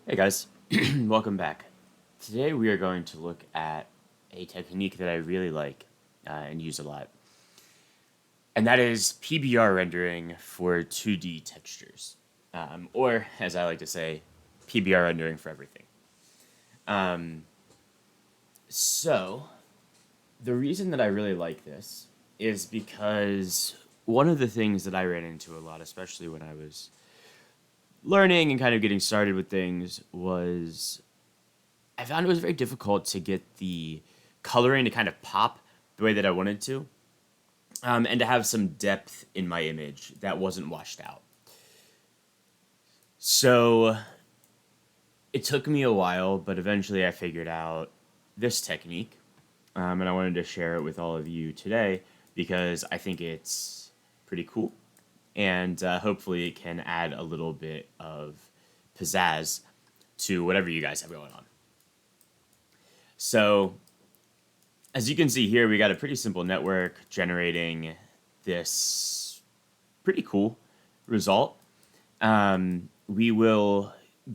Hey guys, welcome back. Today we are going to look at a technique that I really like and use a lot, and that is PBR rendering for 2D textures, or as I like to say, PBR rendering for everything. Um, so, the reason that I really like this is because one of the things that I ran into a lot, especially when I was learning and kind of getting started with things, was I found it was very difficult to get the coloring to kind of pop the way that I wanted to, and to have some depth in my image that wasn't washed out. So it took me a while, but eventually I figured out this technique, and I wanted to share it with all of you today because I think it's pretty cool, and hopefully it can add a little bit of pizzazz to whatever you guys have going on. So as you can see here, we got a pretty simple network generating this pretty cool result. We will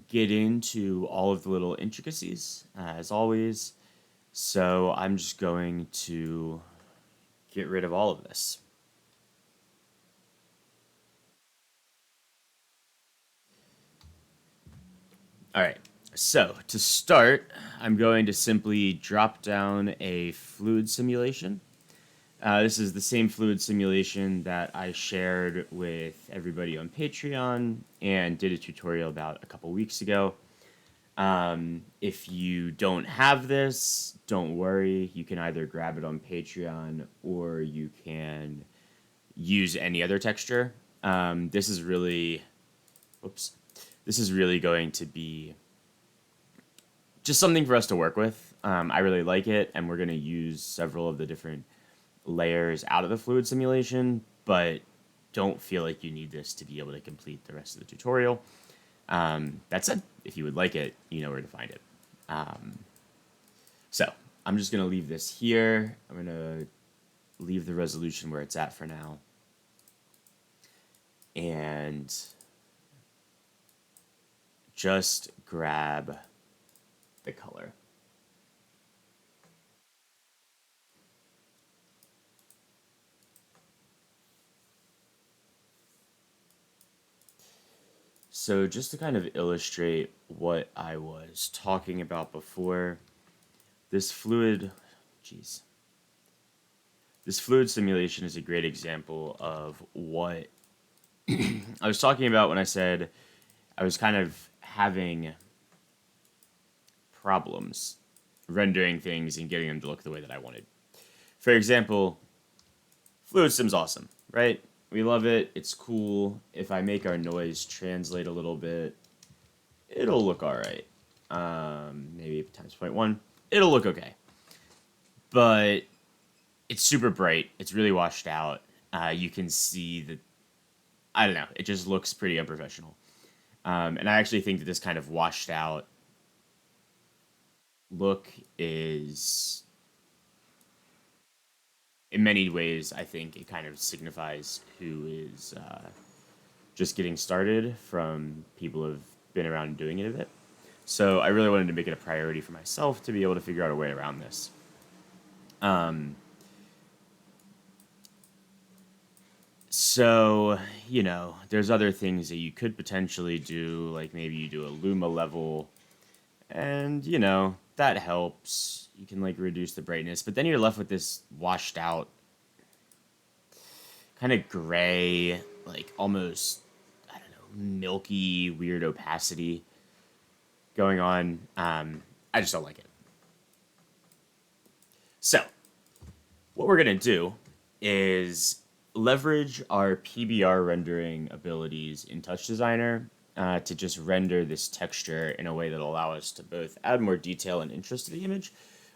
get into all of the little intricacies as always. So I'm just going to get rid of all of this. All right. So to start, I'm going to simply drop down a fluid simulation. This is the same fluid simulation that I shared with everybody on Patreon and did a tutorial about a couple weeks ago. If you don't have this, don't worry. You can either grab it on Patreon or you can use any other texture. This is really, whoops, this is really going to be just something for us to work with. I really like it, and we're going to use several of the different layers out of the fluid simulation, but don't feel like you need this to be able to complete the rest of the tutorial. That said, if you would like it, you know where to find it. So I'm just going to leave this here. I'm going to leave the resolution where it's at for now. And just grab the color. So just to kind of illustrate what I was talking about before, this fluid, geez, this fluid simulation is a great example of what I was talking about when I said I was kind of having problems rendering things and getting them to look the way that I wanted. For example, fluid sim's awesome, right? We love it. It's cool. If I make our noise translate a little bit, it'll look all right. Maybe times 0.1, it'll look okay. But it's super bright. It's really washed out. You can see that, I don't know, it just looks pretty unprofessional. And I actually think that this kind of washed out look is, in many ways, I think it kind of signifies who is just getting started from people who've been around and doing it a bit. So I really wanted to make it a priority for myself to be able to figure out a way around this. So, there's other things that you could potentially do, like maybe you do a Luma level, and, that helps. You can, like, reduce the brightness, but then you're left with this washed out, kind of gray, like almost, I don't know, milky, weird opacity going on. I just don't like it. So, what we're going to do is leverage our PBR rendering abilities in TouchDesigner to just render this texture in a way that will allow us to both add more detail and interest to the image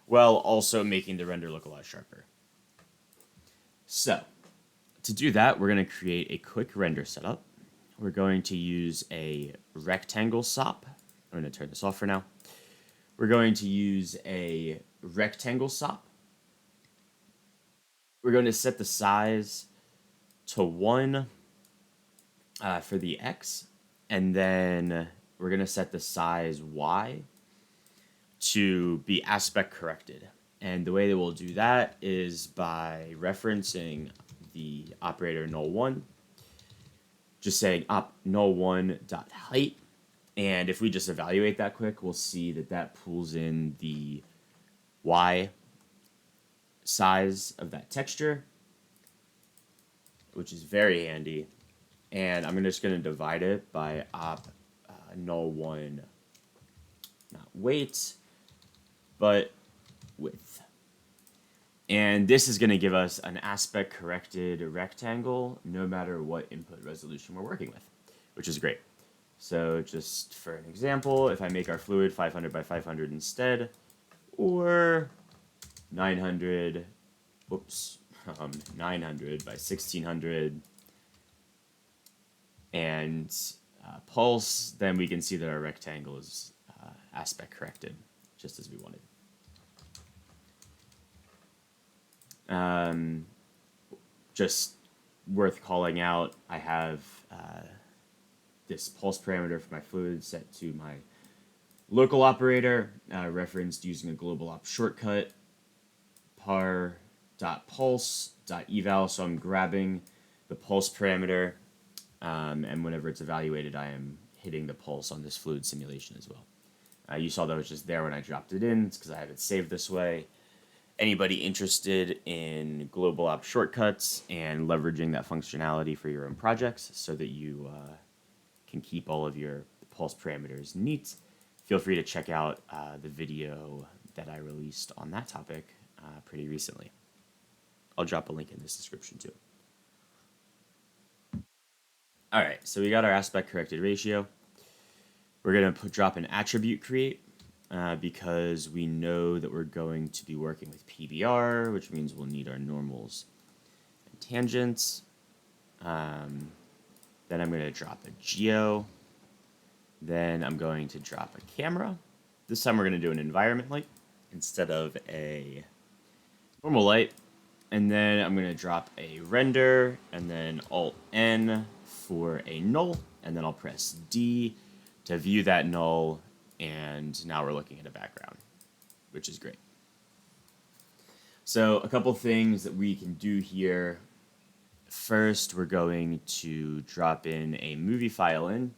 while also making the render look a lot sharper. So, to do that, we're going to create a quick render setup. We're going to use a rectangle SOP. I'm going to turn this off for now. We're going to use a rectangle SOP. We're going to set the size to 1 for the X, and then we're going to set the size Y to be aspect corrected. And the way that we'll do that is by referencing the operator null1, just saying op null1.height. And if we just evaluate that quick, we'll see that that pulls in the Y size of that texture, which is very handy. And I'm just going to divide it by op null1, not weight, but width. And this is going to give us an aspect corrected rectangle no matter what input resolution we're working with, which is great. So just for an example, if I make our fluid 500 by 500 instead, or 900, 900 by 1600, and pulse, then we can see that our rectangle is aspect corrected, just as we wanted. Just worth calling out, I have this pulse parameter for my fluid set to my local operator, referenced using a global op shortcut, par.pulse.eval. So I'm grabbing the pulse parameter, and whenever it's evaluated, I am hitting the pulse on this fluid simulation as well. You saw that was just there when I dropped it in. It's because I have it saved this way. Anybody interested in global op shortcuts and leveraging that functionality for your own projects so that you can keep all of your pulse parameters neat, feel free to check out the video that I released on that topic pretty recently. I'll drop a link in this description too. All right, so we got our aspect corrected ratio. We're going to drop an attribute create because we know that we're going to be working with PBR, which means we'll need our normals and tangents. Then I'm going to drop a geo. Then I'm going to drop a camera. This time we're going to do an environment light instead of a normal light. And then I'm going to drop a render and then Alt-N for a null. And then I'll press D to view that null. And now we're looking at a background, which is great. So a couple things that we can do here. First, we're going to drop in a movie file in.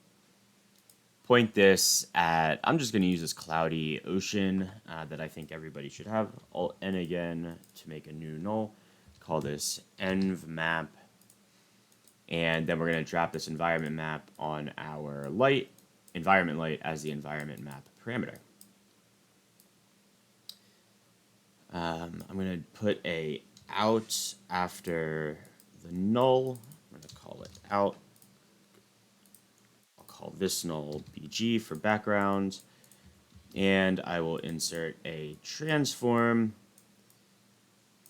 Point this at, I'm just going to use this cloudy ocean that I think everybody should have. Alt-N again to make a new null. Call this env map. And then we're going to drop this environment map on our light, environment light as the environment map parameter. I'm going to put a out after the null. I'm going to call it out. I'll call this null BG for background. And I will insert a transform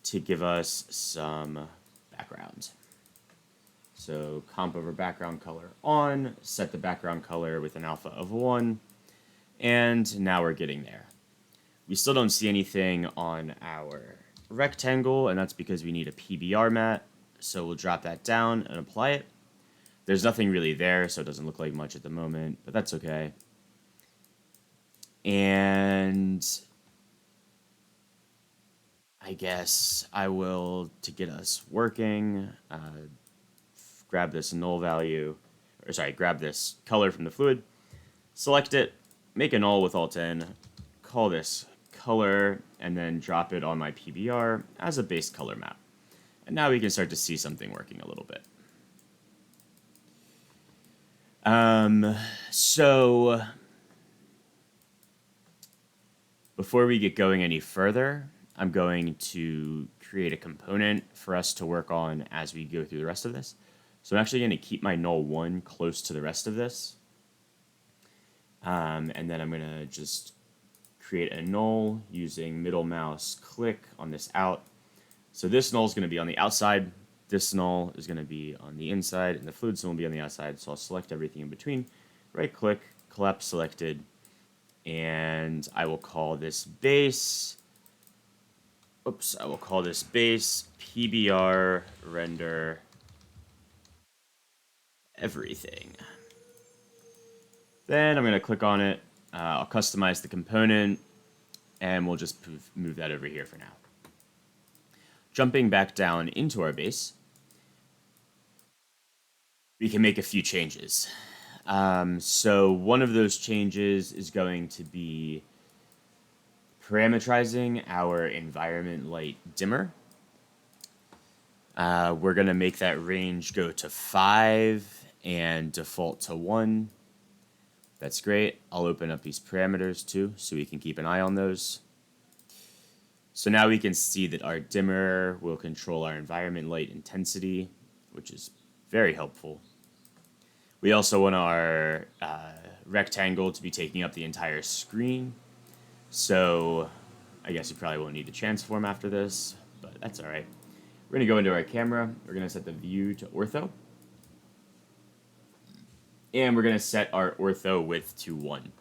to give us some background. So comp over background color on, set the background color with an alpha of 1, and now we're getting there. We still don't see anything on our rectangle, and that's because we need a PBR mat, so we'll drop that down and apply it. There's nothing really there, so it doesn't look like much at the moment, but that's okay. And I guess I will, to get us working, grab this null value, or sorry, grab this color from the fluid, select it, make a null with Alt-N, call this color, and then drop it on my PBR as a base color map. And now we can start to see something working a little bit. So before we get going any further, I'm going to create a component for us to work on as we go through the rest of this. So I'm actually going to keep my null1 close to the rest of this. And then I'm going to just create a null using middle mouse click on this out. So this null is going to be on the outside. This null is going to be on the inside, and the fluid sim will be on the outside. So I'll select everything in between, right click, collapse selected, and I will call this base. I will call this base PBR render everything. Then I'm going to click on it. I'll customize the component, and we'll just move that over here for now. Jumping back down into our base, we can make a few changes. So one of those changes is going to be parameterizing our environment light dimmer. We're going to make that range go to 5 and default to 1. That's great. I'll open up these parameters too so we can keep an eye on those. So now we can see that our dimmer will control our environment light intensity, which is very helpful. We also want our rectangle to be taking up the entire screen. So I guess you probably won't need to transform after this, but that's all right. We're going to go into our camera. We're going to set the view to ortho. And we're going to set our ortho width to 1.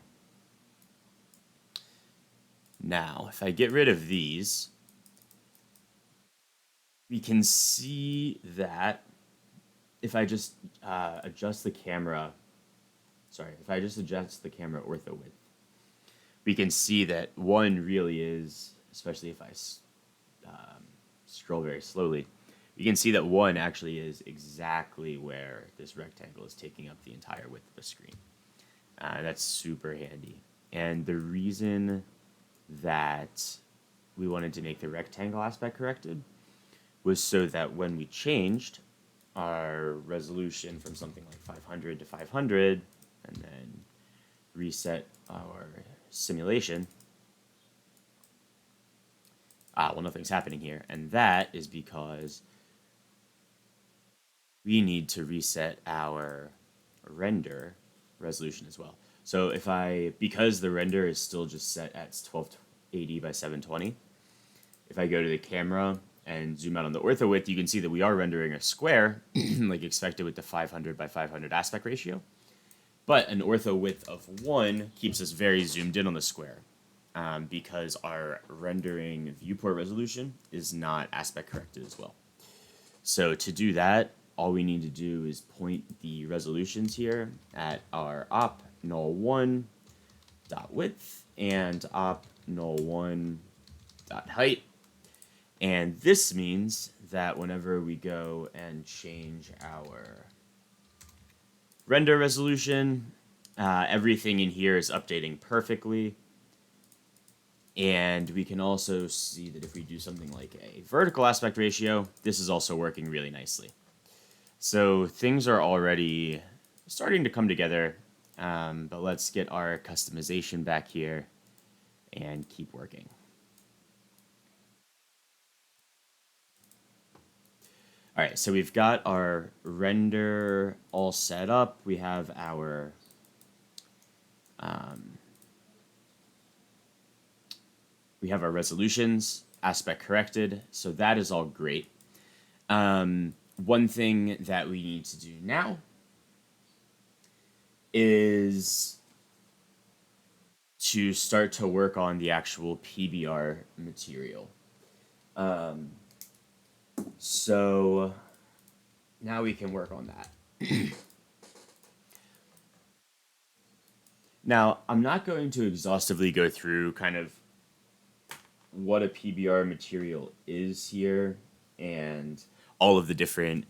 Now, if I get rid of these, we can see that if I just adjust the camera ortho width, we can see that 1 really is, especially if I scroll very slowly, you can see that 1 actually is exactly where this rectangle is taking up the entire width of the screen. That's super handy. And the reason that we wanted to make the rectangle aspect corrected was so that when we changed our resolution from something like 500 to 500 and then reset our simulation, well, nothing's happening here, and that is because we need to reset our render resolution as well. So because the render is still just set at 1280 by 720, if I go to the camera and zoom out on the ortho width, you can see that we are rendering a square, like expected with the 500 by 500 aspect ratio. But an ortho width of 1 keeps us very zoomed in on the square, because our rendering viewport resolution is not aspect corrected as well. So to do that, all we need to do is point the resolutions here at our op null 1 dot width and op null 1 dot height. And this means that whenever we go and change our render resolution, everything in here is updating perfectly. And we can also see that if we do something like a vertical aspect ratio, this is also working really nicely. So things are already starting to come together, but let's get our customization back here and keep working. All right, so we've got our render all set up. We have our resolutions, aspect corrected, so that is all great. One thing that we need to do now is to start to work on the actual PBR material. So now we can work on that. Now, I'm not going to exhaustively go through kind of what a PBR material is here and all of the different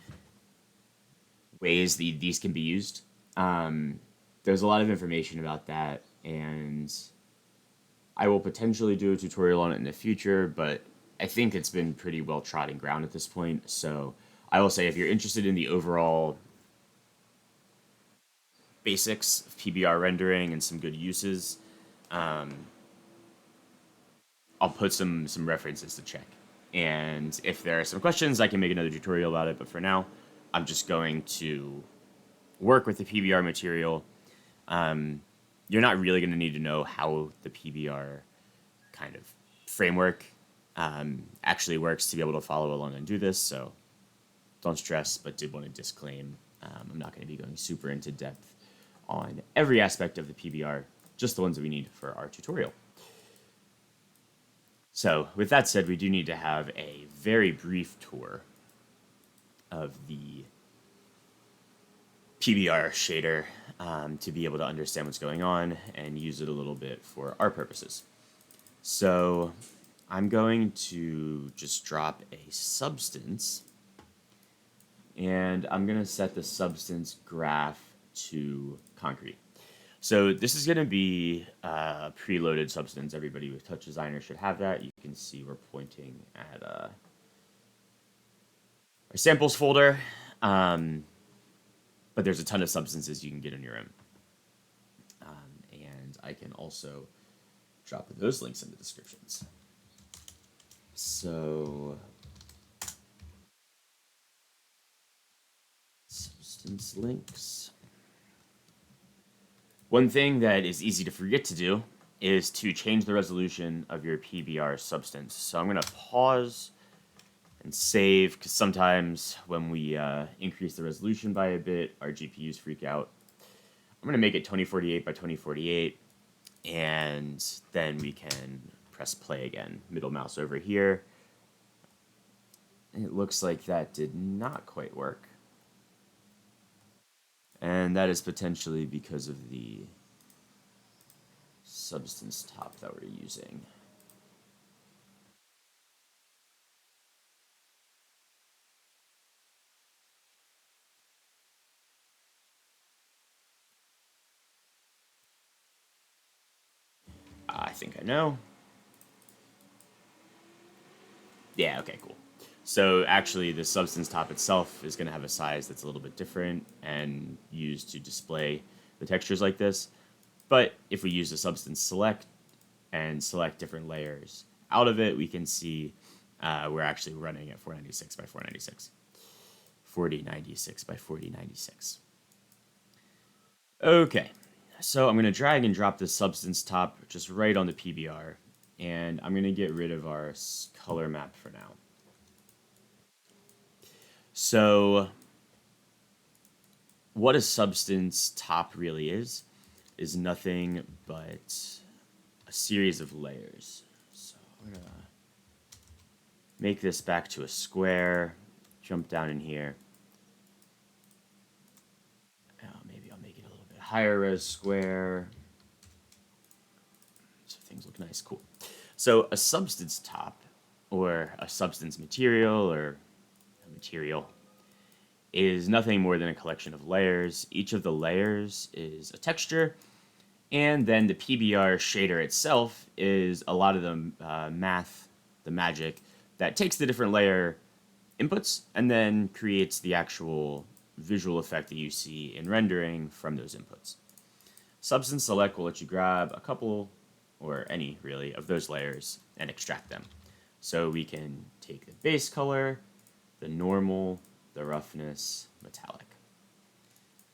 ways these can be used. There's a lot of information about that, and I will potentially do a tutorial on it in the future, but I think it's been pretty well trodden ground at this point. So I will say if you're interested in the overall basics of PBR rendering and some good uses, I'll put some references to check. And if there are some questions, I can make another tutorial about it. But for now, I'm just going to work with the PBR material. You're not really going to need to know how the PBR kind of framework actually works to be able to follow along and do this. So don't stress, but did want to disclaim I'm not going to be going super into depth on every aspect of the PBR, just the ones that we need for our tutorial. So with that said, we do need to have a very brief tour of the PBR shader to be able to understand what's going on and use it a little bit for our purposes. So I'm going to just drop a substance, and I'm going to set the substance graph to concrete. So this is going to be a preloaded substance. Everybody with TouchDesigner should have that. You can see we're pointing at our samples folder, but there's a ton of substances you can get on your own. And I can also drop those links in the descriptions. So substance links. One thing that is easy to forget to do is to change the resolution of your PBR substance. So I'm going to pause and save, because sometimes when we increase the resolution by a bit, our GPUs freak out. I'm going to make it 2048 by 2048, and then we can press play again. Middle mouse over here. It looks like that did not quite work. And that is potentially because of the substance top that we're using. I think I know. Yeah, okay, cool. So actually the substance top itself is going to have a size that's a little bit different and used to display the textures like this. But if we use the substance select and select different layers out of it, we can see we're actually running at 496 by 496. 4096 by 4096. Okay, so I'm going to drag and drop this substance top just right on the PBR, and I'm going to get rid of our color map for now. So what a substance top really is nothing but a series of layers. So we're going to make this back to a square, jump down in here. Maybe I'll make it a little bit higher res square. So things look nice, cool. So a substance top, or a substance material, or a material, is nothing more than a collection of layers. Each of the layers is a texture, and then the PBR shader itself is a lot of the math, the magic, that takes the different layer inputs and then creates the actual visual effect that you see in rendering from those inputs. Substance select will let you grab a couple, or any really, of those layers and extract them. So we can take the base color, the normal, the roughness, metallic.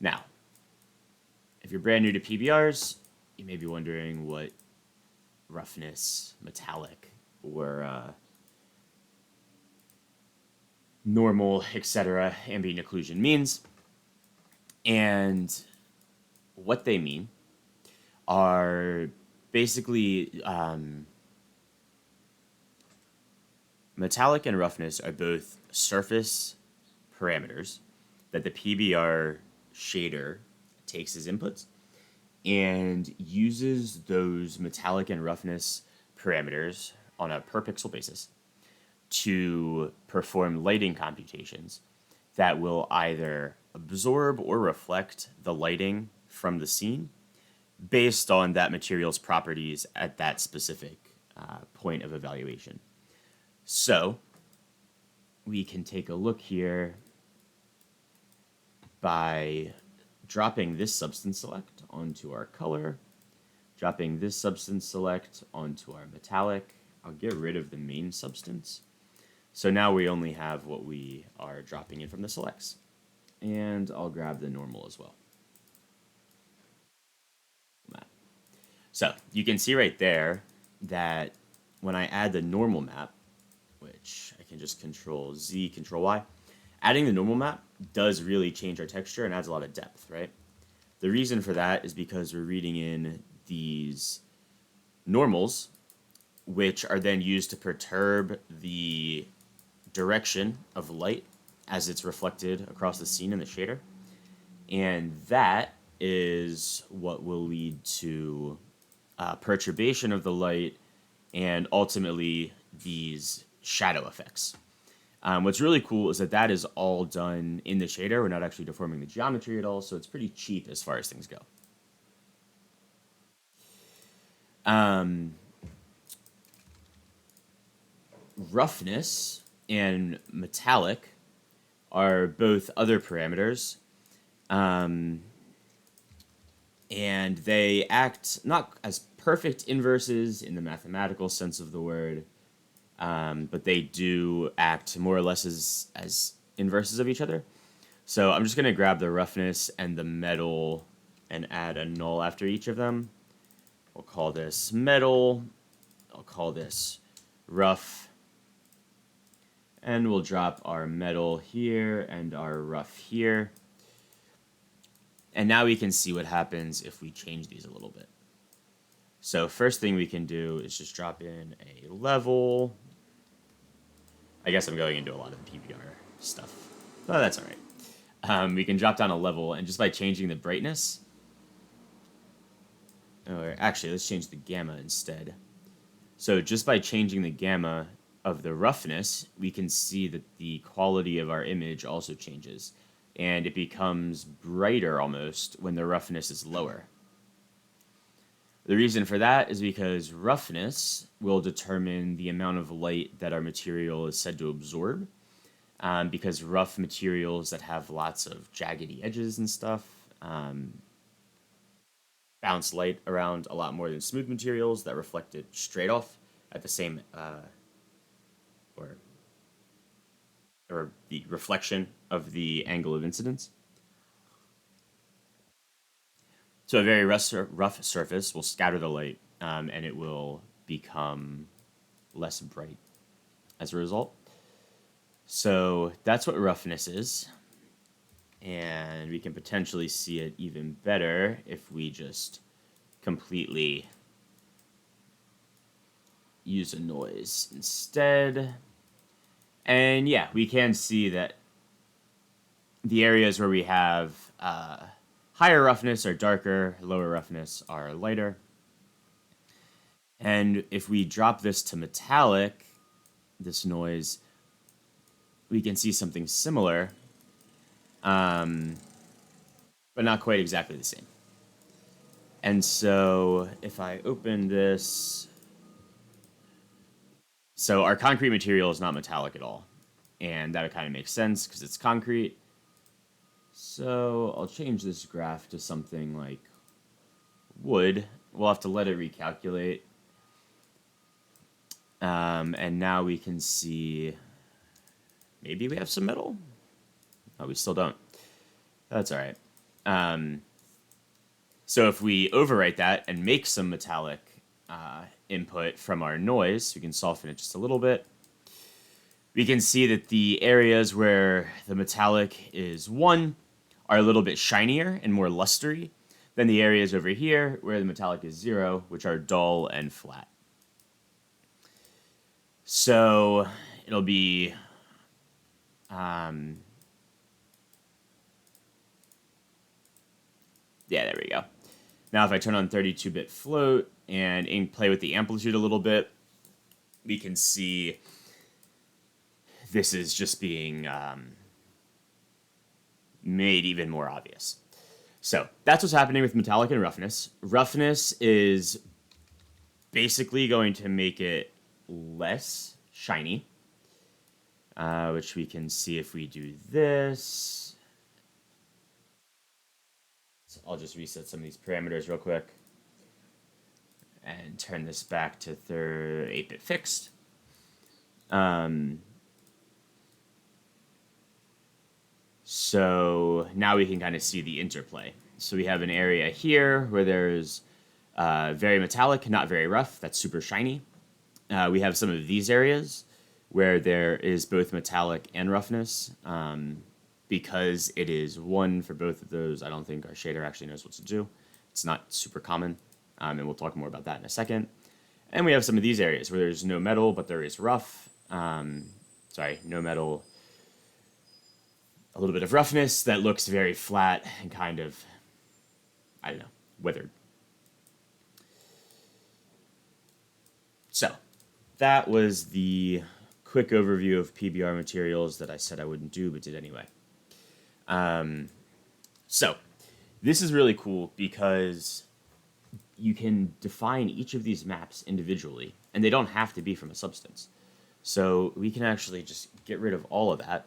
Now, if you're brand new to PBRs, you may be wondering what roughness, metallic, or normal, etc., ambient occlusion means. And what they mean are basically metallic and roughness are both surface parameters that the PBR shader takes as inputs and uses those metallic and roughness parameters on a per pixel basis to perform lighting computations that will either absorb or reflect the lighting from the scene based on that material's properties at that specific point of evaluation. So we can take a look here by dropping this substance select onto our color, dropping this substance select onto our metallic. I'll get rid of the main substance. So now we only have what we are dropping in from the selects. And I'll grab the normal as well. So you can see right there that when I add the normal map, which I can just Control Z, Control Y, adding the normal map does really change our texture and adds a lot of depth, right? The reason for that is because we're reading in these normals, which are then used to perturb the direction of light as it's reflected across the scene in the shader. And that is what will lead to perturbation of the light and ultimately these shadow effects. What's really cool is that that is all done in the shader. We're not actually deforming the geometry at all, so it's pretty cheap as far as things go. Roughness and metallic are both other parameters, and they act not as perfect inverses in the mathematical sense of the word, but they do act more or less as inverses of each other. So I'm just going to grab the roughness and the metal and add a null after each of them. We'll call this metal. I'll call this rough. And we'll drop our metal here and our rough here. And now we can see what happens if we change these a little bit. So first thing we can do is just drop in a level. I guess I'm going into a lot of the PBR stuff. Oh, that's all right. We can drop down a level, and just by changing the brightness, or actually, let's change the gamma instead. So just by changing the gamma of the roughness, we can see that the quality of our image also changes, and it becomes brighter almost when the roughness is lower. The reason for that is because roughness will determine the amount of light that our material is said to absorb, because rough materials that have lots of jaggedy edges and stuff bounce light around a lot more than smooth materials that reflect it straight off at the same or the reflection of the angle of incidence. So a very rough surface will scatter the light, and it will become less bright as a result. So that's what roughness is. And we can potentially see it even better if we just completely use a noise instead. And yeah, we can see that the areas where we have higher roughness are darker, lower roughness are lighter. And if we drop this to metallic, this noise, we can see something similar, but not quite exactly the same. And so if I open this, so our concrete material is not metallic at all. And that kind of makes sense because it's concrete. So I'll change this graph to something like wood. We'll have to let it recalculate. And now we can see maybe we have some metal. Oh, we still don't. That's all right. So if we overwrite that and make some metallic input from our noise, we can soften it just a little bit. We can see that the areas where the metallic is 1 are a little bit shinier and more lustery than the areas over here where the metallic is 0, which are dull and flat. So it'll be yeah, there we go. Now if I turn on 32-bit float and play with the amplitude a little bit, we can see this is just being made even more obvious. So that's what's happening with metallic and roughness. Roughness is basically going to make it less shiny, which we can see if we do this. So I'll just reset some of these parameters real quick and turn this back to 8-bit fixed. So now we can kind of see the interplay. So we have an area here where there's very metallic, not very rough. That's super shiny. We have some of these areas where there is both metallic and roughness. Because it is 1 for both of those, I don't think our shader actually knows what to do. It's not super common, and we'll talk more about that in a second. And we have some of these areas where there's no metal, but there is rough. No metal, a little bit of roughness that looks very flat and kind of, I don't know, withered. So that was the quick overview of PBR materials that I said I wouldn't do, but did anyway. So this is really cool because you can define each of these maps individually, and they don't have to be from a substance. So we can actually just get rid of all of that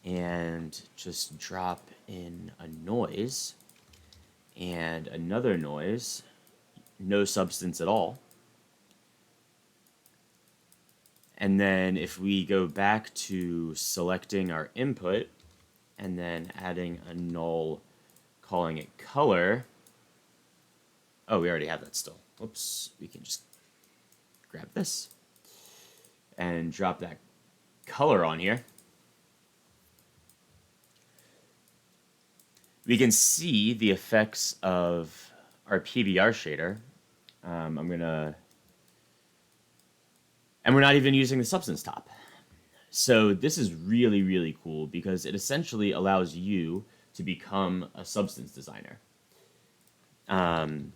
and just drop in a noise and another noise, no substance at all. And then if we go back to selecting our input and then adding a null, calling it color. Oh, we already have that still. Oops, we can just grab this and drop that color on here. We can see the effects of our PBR shader. And we're not even using the substance top. So this is really, really cool because it essentially allows you to become a substance designer. And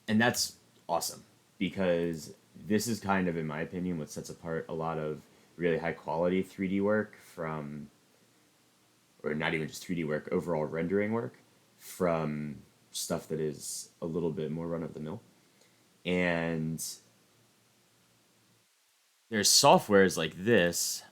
that's awesome because this is kind of, in my opinion, what sets apart a lot of really high quality 3D work from, or not even just 3D work, overall rendering work from stuff that is a little bit more run of the mill. And there's softwares like this,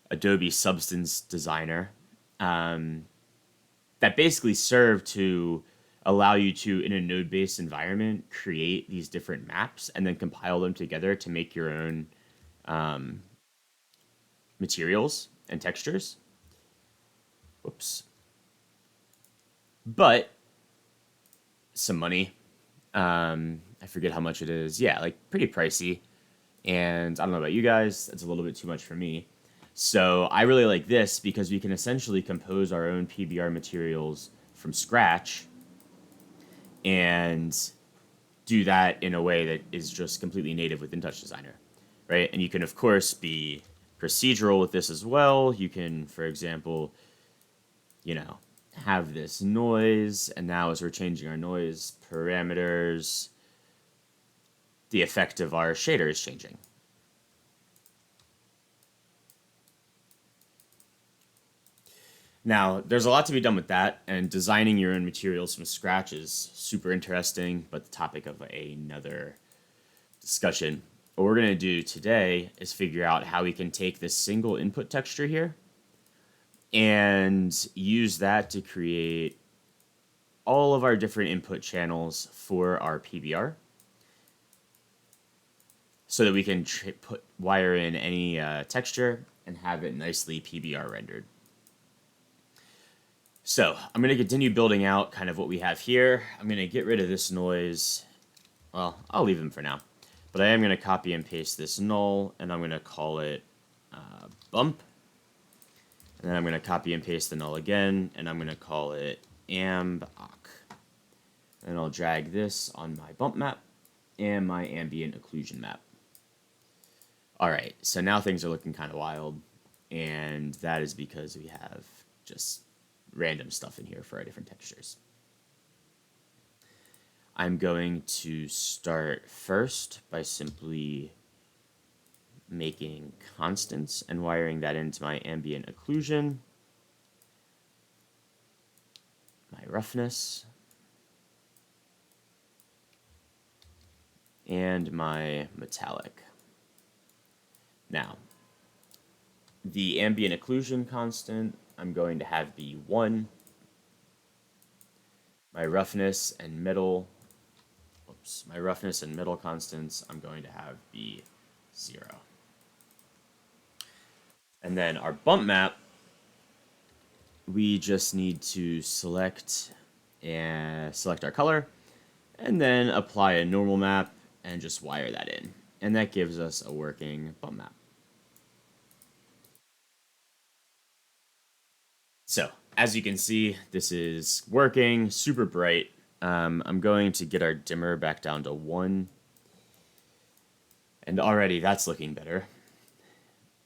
Adobe Substance Designer, that basically serve to allow you to, in a node-based environment, create these different maps and then compile them together to make your own materials and textures. Whoops. But some money. I forget how much it is. Yeah, like pretty pricey. And I don't know about you guys, that's a little bit too much for me. So I really like this because we can essentially compose our own PBR materials from scratch and do that in a way that is just completely native within TouchDesigner, right? And you can, of course, be procedural with this as well. You can, for example, have this noise, and now as we're changing our noise parameters, the effect of our shader is changing. Now, there's a lot to be done with that, and designing your own materials from scratch is super interesting, but the topic of another discussion. What we're going to do today is figure out how we can take this single input texture here and use that to create all of our different input channels for our PBR so that we can wire in any texture and have it nicely PBR rendered. So I'm going to continue building out kind of what we have here. I'm going to get rid of this noise. Well, I'll leave them for now. But I am going to copy and paste this null, and I'm going to call it bump. And then I'm going to copy and paste the null again, and I'm going to call it amb oc. And I'll drag this on my bump map and my ambient occlusion map. All right, so now things are looking kind of wild, and that is because we have just random stuff in here for our different textures. I'm going to start first by simply making constants and wiring that into my ambient occlusion, my roughness, and my metallic. Now, the ambient occlusion constant I'm going to have be 1. My roughness and middle constants I'm going to have be 0. And then our bump map, we just need to select our color and then apply a normal map and just wire that in. And that gives us a working bump map. So, as you can see, this is working, super bright. I'm going to get our dimmer back down to 1. And already that's looking better.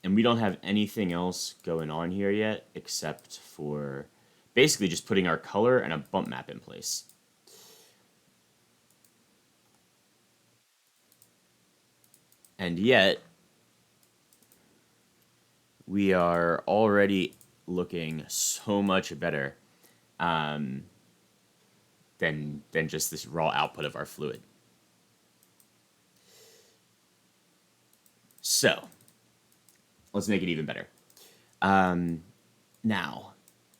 And we don't have anything else going on here yet except for basically just putting our color and a bump map in place. And yet, we are already looking so much better um, than just this raw output of our fluid. So, let's make it even better. Now,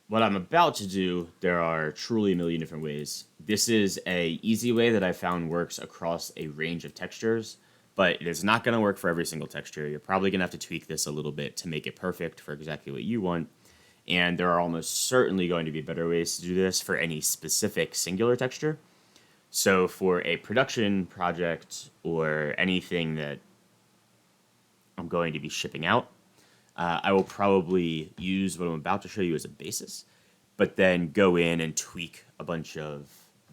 what I'm about to do, there are truly a million different ways. This is a easy way that I found works across a range of textures, but it is not going to work for every single texture. You're probably going to have to tweak this a little bit to make it perfect for exactly what you want. And there are almost certainly going to be better ways to do this for any specific singular texture. So for a production project or anything that I'm going to be shipping out, I will probably use what I'm about to show you as a basis, but then go in and tweak a bunch of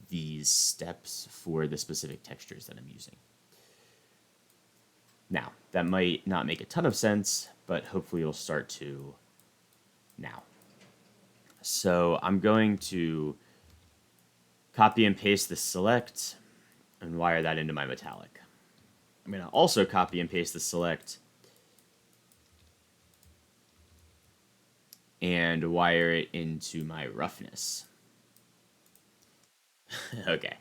these steps for the specific textures that I'm using. Now, that might not make a ton of sense, but hopefully you'll start to now. So I'm going to copy and paste the select and wire that into my metallic. I'm going to also copy and paste the select and wire it into my roughness. Okay.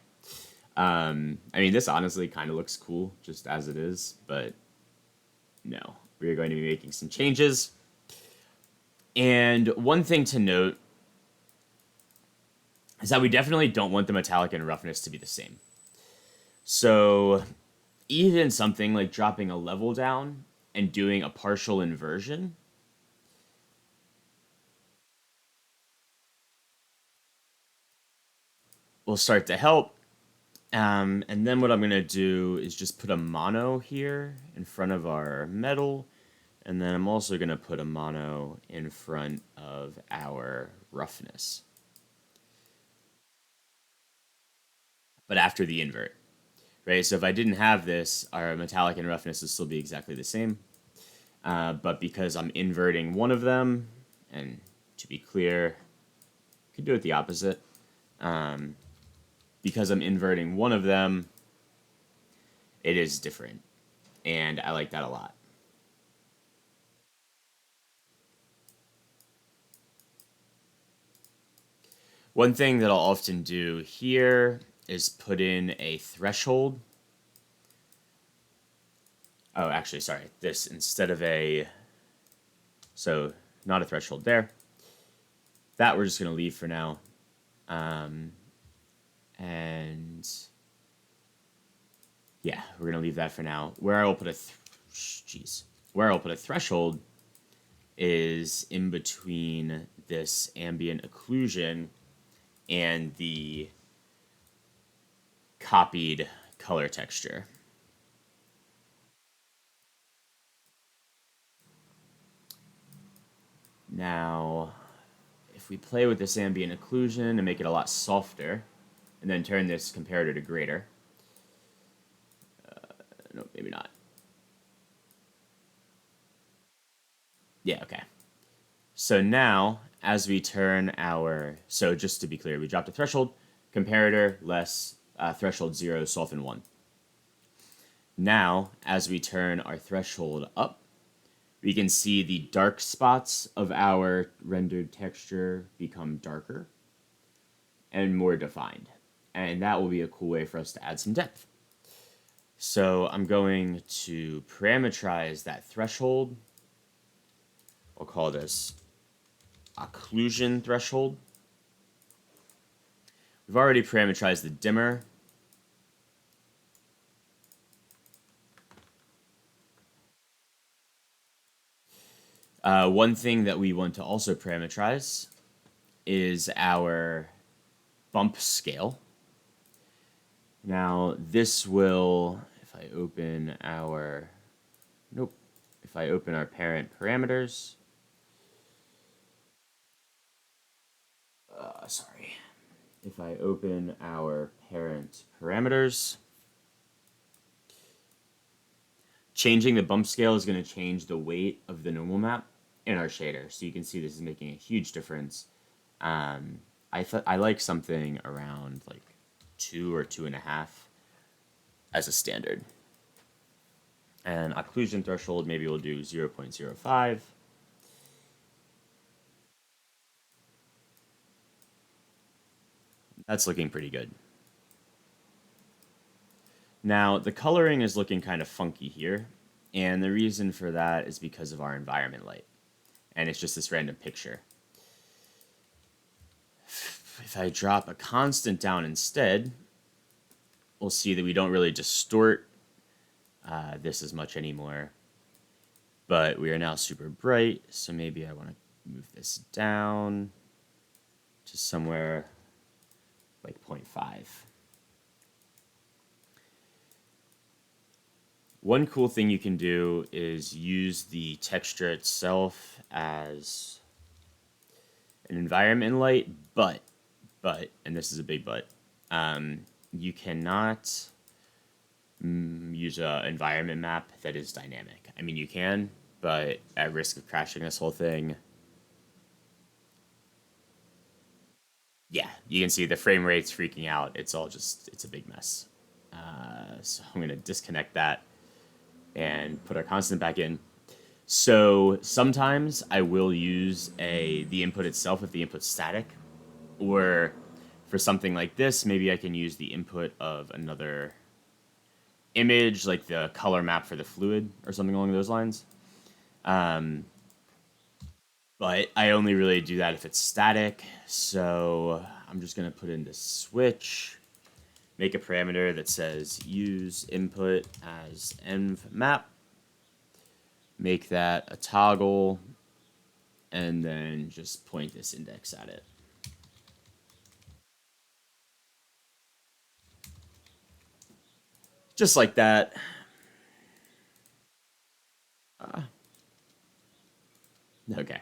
I mean, this honestly kind of looks cool just as it is, but no. We are going to be making some changes. And one thing to note is that we definitely don't want the metallic and roughness to be the same. So even something like dropping a level down and doing a partial inversion will start to help. And then what I'm going to do is just put a mono here in front of our metal. And then I'm also going to put a mono in front of our roughness. But after the invert, right? So if I didn't have this, our metallic and roughness would still be exactly the same. But because I'm inverting one of them, and to be clear, I could do it the opposite. Because I'm inverting one of them, it is different. And I like that a lot. One thing that I'll often do here is put in a threshold. Oh, actually, sorry. This instead of a... So, not a threshold there. That we're just going to leave for now. And... Yeah, we're going to leave that for now. Where I will put a... Where I'll put a threshold is in between this ambient occlusion and the copied color texture. Now, if we play with this ambient occlusion and make it a lot softer, and then turn this comparator to greater. No, maybe not. Yeah, okay. So now, as we turn our... So just to be clear, we dropped a threshold, comparator, less, threshold 0, soften 1. Now, as we turn our threshold up, we can see the dark spots of our rendered texture become darker and more defined. And that will be a cool way for us to add some depth. So I'm going to parameterize that threshold. I'll call this occlusion threshold. We've already parameterized the dimmer. One thing that we want to also parameterize is our bump scale. Now, this will, if I open our, if I open our parent parameters, if I open our parent parameters, changing the bump scale is going to change the weight of the normal map in our shader. So you can see this is making a huge difference. I like something around like 2 or 2.5 as a standard. And occlusion threshold, maybe we'll do 0.05. That's looking pretty good. Now, the coloring is looking kind of funky here, and the reason for that is because of our environment light. And it's just this random picture. If I drop a constant down instead, we'll see that we don't really distort this as much anymore. But we are now super bright, so maybe I want to move this down to somewhere like 0.5. One cool thing you can do is use the texture itself as an environment light, but, and this is a big but, you cannot use an environment map that is dynamic. I mean, you can, but at risk of crashing this whole thing, yeah, you can see the frame rate's freaking out. It's all just, it's a big mess. So I'm going to disconnect that and put our constant back in. So sometimes I will use the input itself if the input's static, or for something like this, maybe I can use the input of another image, like the color map for the fluid or something along those lines. But I only really do that if it's static. So I'm just going to put in the switch, make a parameter that says use input as env map, make that a toggle, and then just point this index at it. Just like that. Okay.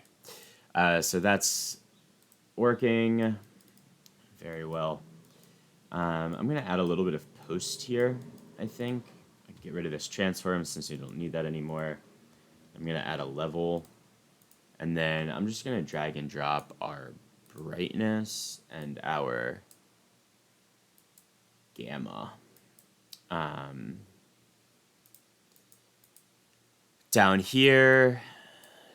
So that's working very well. I'm going to add a little bit of post here, I think. Get rid of this transform since we don't need that anymore. I'm going to add a level. And then I'm just going to drag and drop our brightness and our gamma. Down here,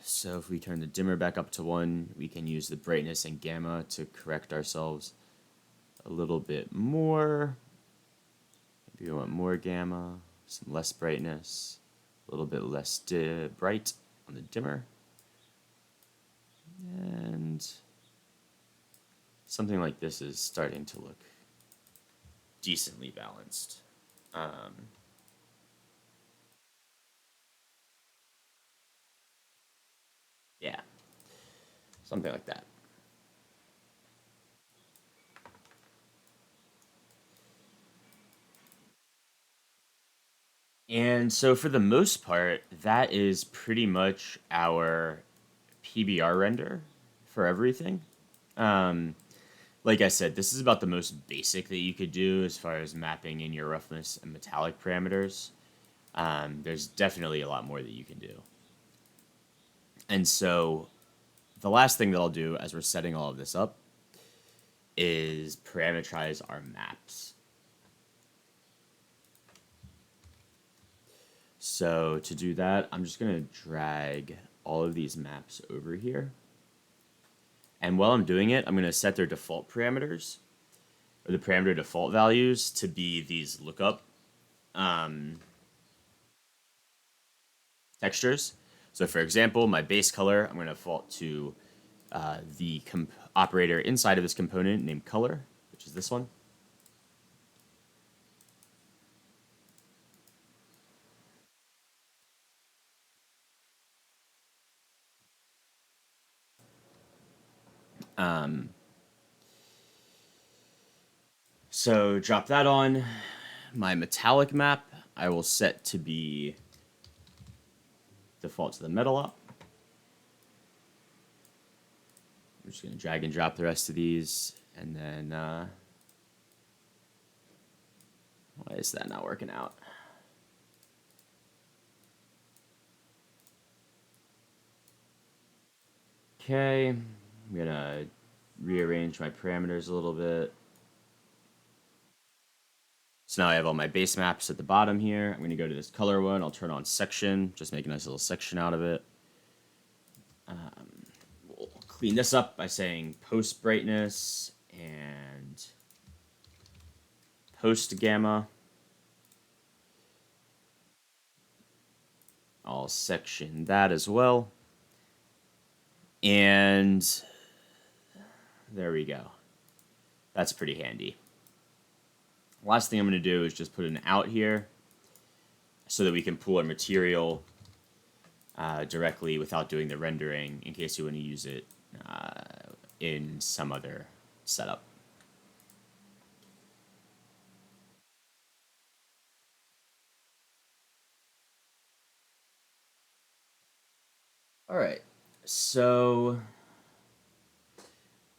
so if we turn the dimmer back up to 1, we can use the brightness and gamma to correct ourselves a little bit more. Maybe we want more gamma, some less brightness, a little bit less bright on the dimmer. And something like this is starting to look decently balanced. Yeah, something like that. And so for the most part, that is pretty much our PBR render for everything. Like I said, this is about the most basic that you could do as far as mapping in your roughness and metallic parameters. There's definitely a lot more that you can do. And so the last thing that I'll do as we're setting all of this up is parameterize our maps. So to do that, I'm just going to drag all of these maps over here. And while I'm doing it, I'm going to set their default parameters, or the parameter default values, to be these lookup textures. So for example, my base color, I'm going to default to the operator inside of this component named color, which is this one. So drop that on. My metallic map, I will set to be default to the metal op. I'm just going to drag and drop the rest of these, and then why is that not working out? Okay, I'm gonna rearrange my parameters a little bit. So now I have all my base maps at the bottom here. I'm going to go to this color one. I'll turn on section, just make a nice little section out of it. We'll clean this up by saying post brightness and post gamma. I'll section that as well. And there we go. That's pretty handy. Last thing I'm going to do is just put an out here so that we can pull our material directly without doing the rendering in case you want to use it in some other setup. All right, so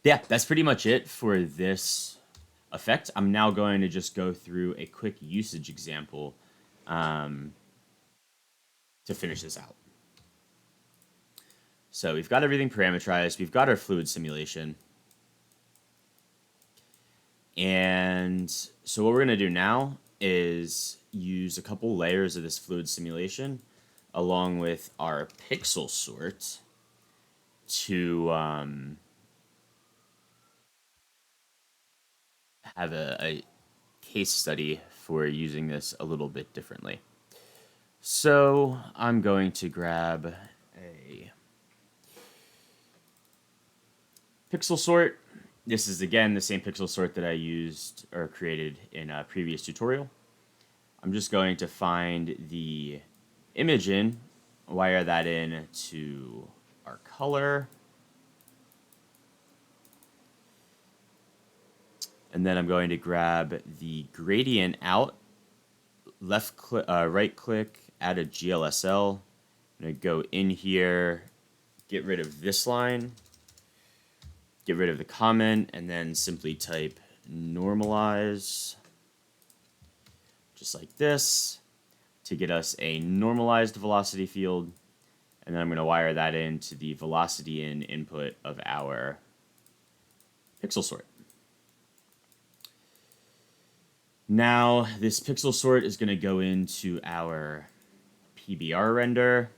yeah, that's pretty much it for this effect. I'm now going to just go through a quick usage example to finish this out. So we've got everything parameterized. We've got our fluid simulation. And so what we're going to do now is use a couple layers of this fluid simulation along with our pixel sort to have a case study for using this a little bit differently. So I'm going to grab a pixel sort. This is again the same pixel sort that I used or created in a previous tutorial. I'm just going to find the image in, wire that in to our color, and then I'm going to grab the gradient out, right click, add a GLSL. I'm going to go in here, get rid of this line, get rid of the comment, and then simply type normalize, just like this, to get us a normalized velocity field. And then I'm going to wire that into the velocity in input of our pixel sort. Now, this pixel sort is going to go into our PBR render.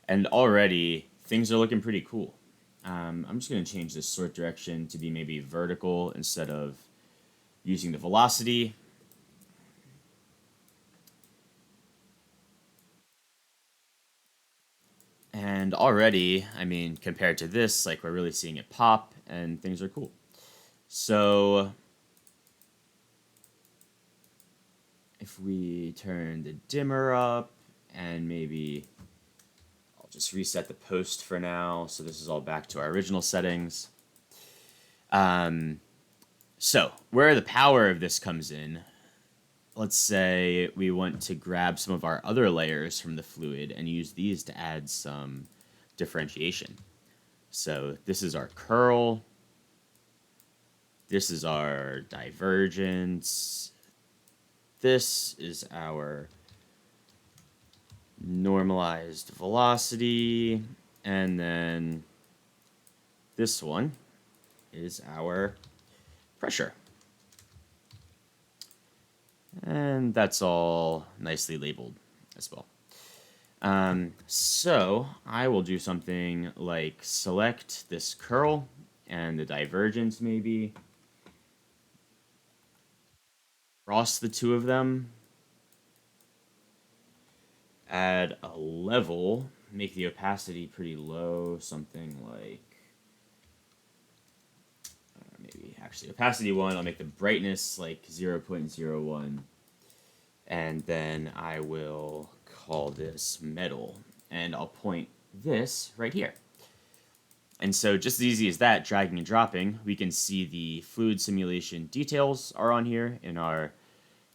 And already, things are looking pretty cool. I'm just going to change this sort direction to be maybe vertical instead of using the velocity. And already, I mean, compared to this, like we're really seeing it pop and things are cool. So if we turn the dimmer up and maybe I'll just reset the post for now. So this is all back to our original settings. So where the power of this comes in, let's say we want to grab some of our other layers from the fluid and use these to add some differentiation. So this is our curl. This is our divergence. This is our normalized velocity. And then this one is our pressure. And that's all nicely labeled as well. So I will do something like select this curl and the divergence maybe. Cross the two of them. Add a level. Make the opacity pretty low. Something like maybe actually opacity 1. I'll make the brightness like 0.01. And then I will call this metal. And I'll point this right here. And so just as easy as that, dragging and dropping, we can see the fluid simulation details are on here in our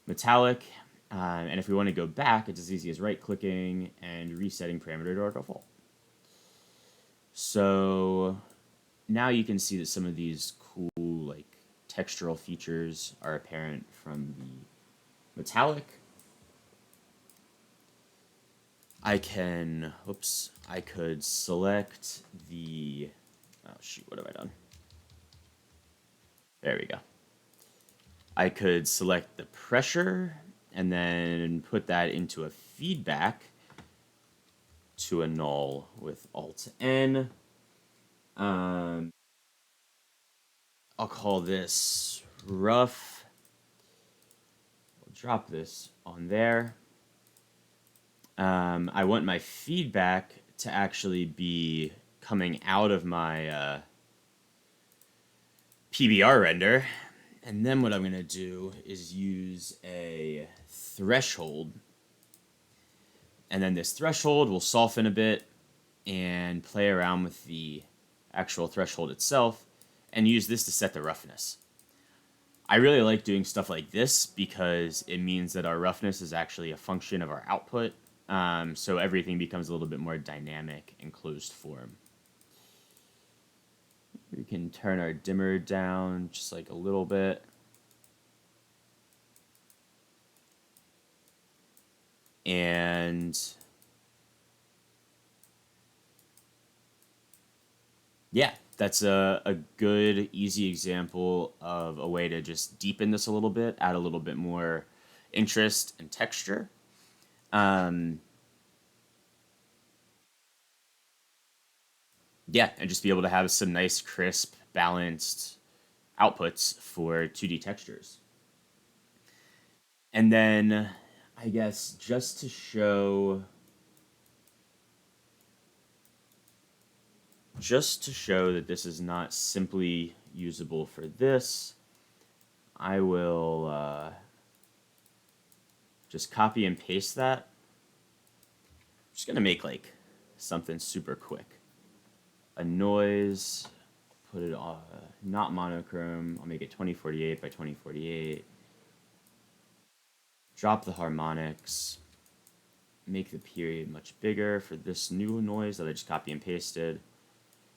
metallic. And if we want to go back, it's as easy as right-clicking and resetting parameter to our default. So now you can see that some of these cool like textural features are apparent from the metallic. I could select the, oh shoot, what have I done? There we go. I could select the pressure and then put that into a feedback to a null with Alt N. I'll call this rough. I'll drop this on there. I want my feedback to actually be coming out of my PBR render. And then what I'm going to do is use a threshold. And then this threshold will soften a bit and play around with the actual threshold itself and use this to set the roughness. I really like doing stuff like this because it means that our roughness is actually a function of our output. So everything becomes a little bit more dynamic and closed form. We can turn our dimmer down just like a little bit. And yeah, that's a good, easy example of a way to just deepen this a little bit, add a little bit more interest and texture. Yeah, and just be able to have some nice, crisp, balanced outputs for 2D textures. And then, I guess, just to show that this is not simply usable for this, I will just copy and paste that. I'm just gonna make like something super quick. A noise, put it on, not monochrome. I'll make it 2048 by 2048. Drop the harmonics. Make the period much bigger for this new noise that I just copy and pasted.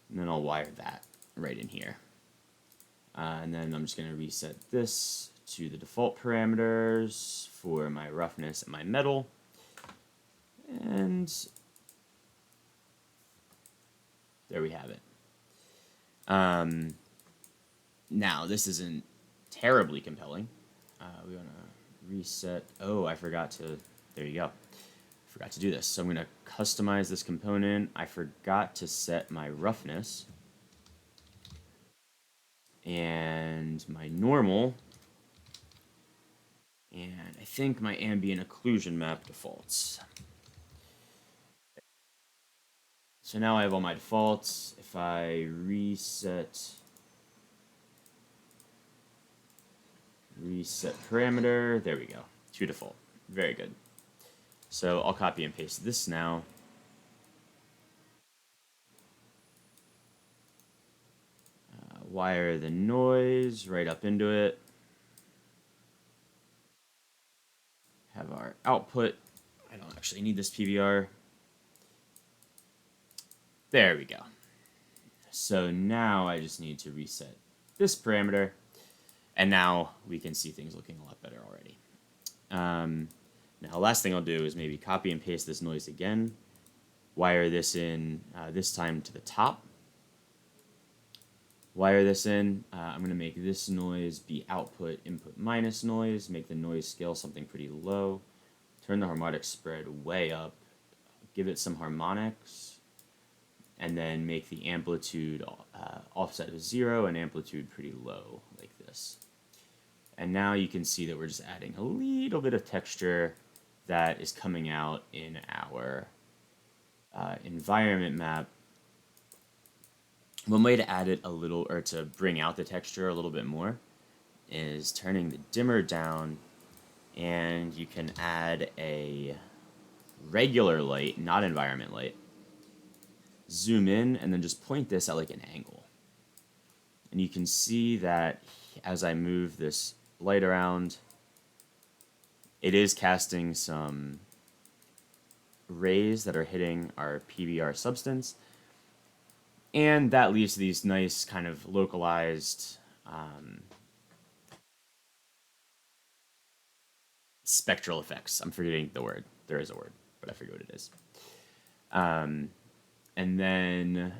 And then I'll wire that right in here. And then I'm just going to reset this to the default parameters for my roughness and my metal. And there we have it. Now, this isn't terribly compelling. We want to reset. Oh, I forgot to. There you go. Forgot to do this. So I'm going to customize this component. I forgot to set my roughness and my normal. And I think my ambient occlusion map defaults. So now I have all my defaults. If I reset parameter, there we go. To default. Very good. So I'll copy and paste this now. Wire the noise right up into it. Have our output. I don't actually need this PBR. There we go. So now I just need to reset this parameter. And now we can see things looking a lot better already. Now, last thing I'll do is maybe copy and paste this noise again. Wire this in, this time to the top. Wire this in. I'm going to make this noise be output input minus noise. Make the noise scale something pretty low. Turn the harmonic spread way up. Give it some harmonics. And then make the amplitude offset to 0 and amplitude pretty low, like this. And now you can see that we're just adding a little bit of texture that is coming out in our environment map. One way to add it a little, or to bring out the texture a little bit more, is turning the dimmer down, and you can add a regular light, not environment light. Zoom in, and then just point this at like an angle. And you can see that as I move this light around, it is casting some rays that are hitting our PBR substance. And that leads to these nice kind of localized spectral effects. I'm forgetting the word. There is a word, but I forget what it is. And then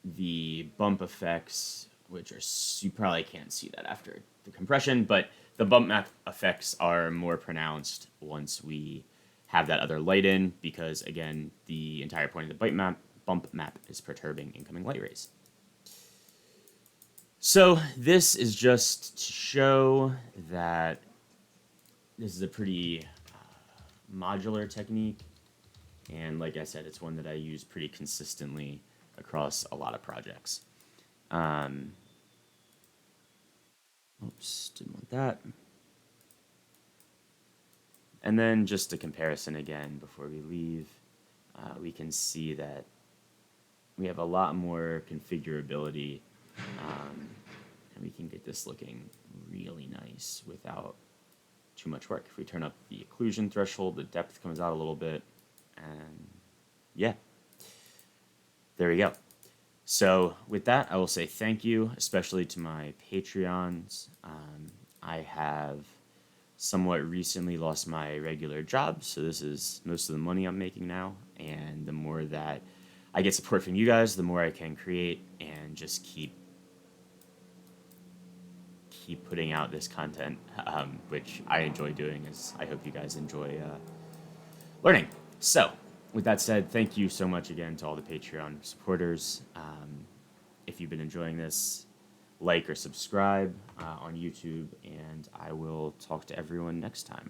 the bump effects, which are, you probably can't see that after the compression, but the bump map effects are more pronounced once we have that other light in, because again, the entire point of the bump map is perturbing incoming light rays. So this is just to show that this is a pretty modular technique, and like I said, it's one that I use pretty consistently across a lot of projects. Oops, didn't want that. And then just a comparison again before we leave, we can see that we have a lot more configurability, and we can get this looking really nice without too much work. If we turn up the occlusion threshold, the depth comes out a little bit, and yeah, there we go. So with that, I will say thank you, especially to my Patreons. I have somewhat recently lost my regular job, so this is most of the money I'm making now, and the more that I get support from you guys, the more I can create and just keep putting out this content, which I enjoy doing, as I hope you guys enjoy learning. So with that said, thank you so much again to all the Patreon supporters. If you've been enjoying this, like or subscribe on YouTube, and I will talk to everyone next time.